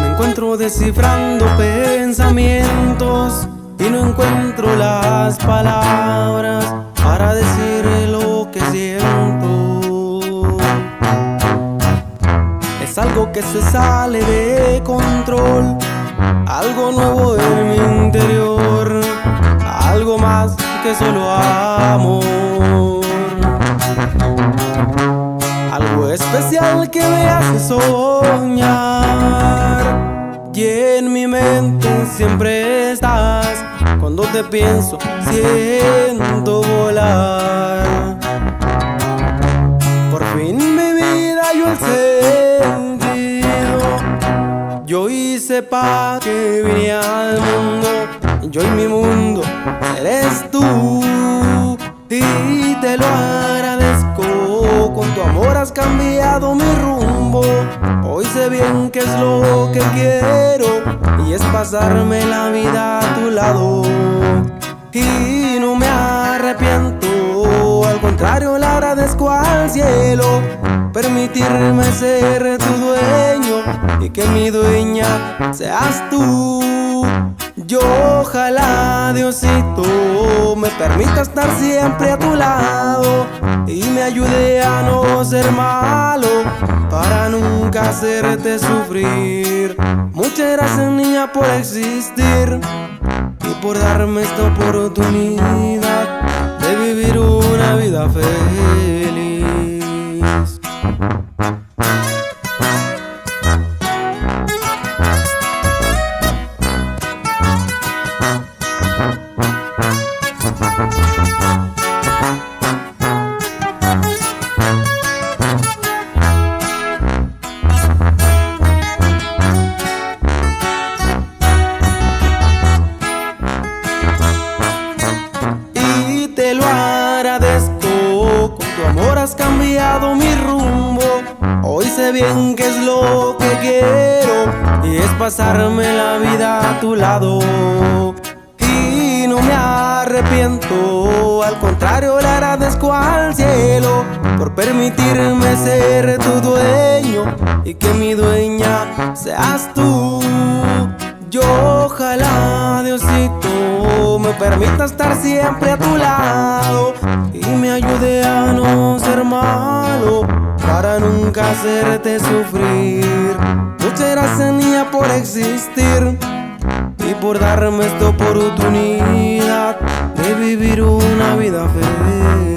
Me encuentro descifrando pensamientos y no encuentro las palabras para decir lo que siento. Es algo que se sale de control, algo nuevo en mi interior, algo más que solo amor, algo especial que me hace soñar. Y en mi mente siempre estás, cuando te pienso siento volar. Por fin mi vida halló el sentido. Yo hice pa' que vine al mundo, yo y mi mundo eres tú. Y te lo agradezco, con tu amor has cambiado mi rumbo. Hoy sé bien qué es lo que quiero, y es pasarme la vida a tu lado. Y no me arrepiento, al contrario le agradezco al cielo permitirme ser tu dueño y que mi dueña seas tú. Yo ojalá, Diosito, me permita estar siempre a tu lado y me ayude a no ser malo para nunca hacerte sufrir. Muchas gracias, niña, por existir y por darme esta oportunidad de vivir una vida feliz. Y te lo agradezco, con tu amor has cambiado mi rumbo. Hoy sé bien qué es lo que quiero, y es pasarme la vida a tu lado. Y no me arrepiento, al contrario le agradezco al cielo por permitirme ser tu dueño y que mi dueña seas tú. Yo ojalá, Diosito, me permita estar siempre a tu lado y me ayude a no ser malo para nunca hacerte sufrir. Muchas gracias, niña, por existir y por darme esta oportunidad de vivir una vida feliz.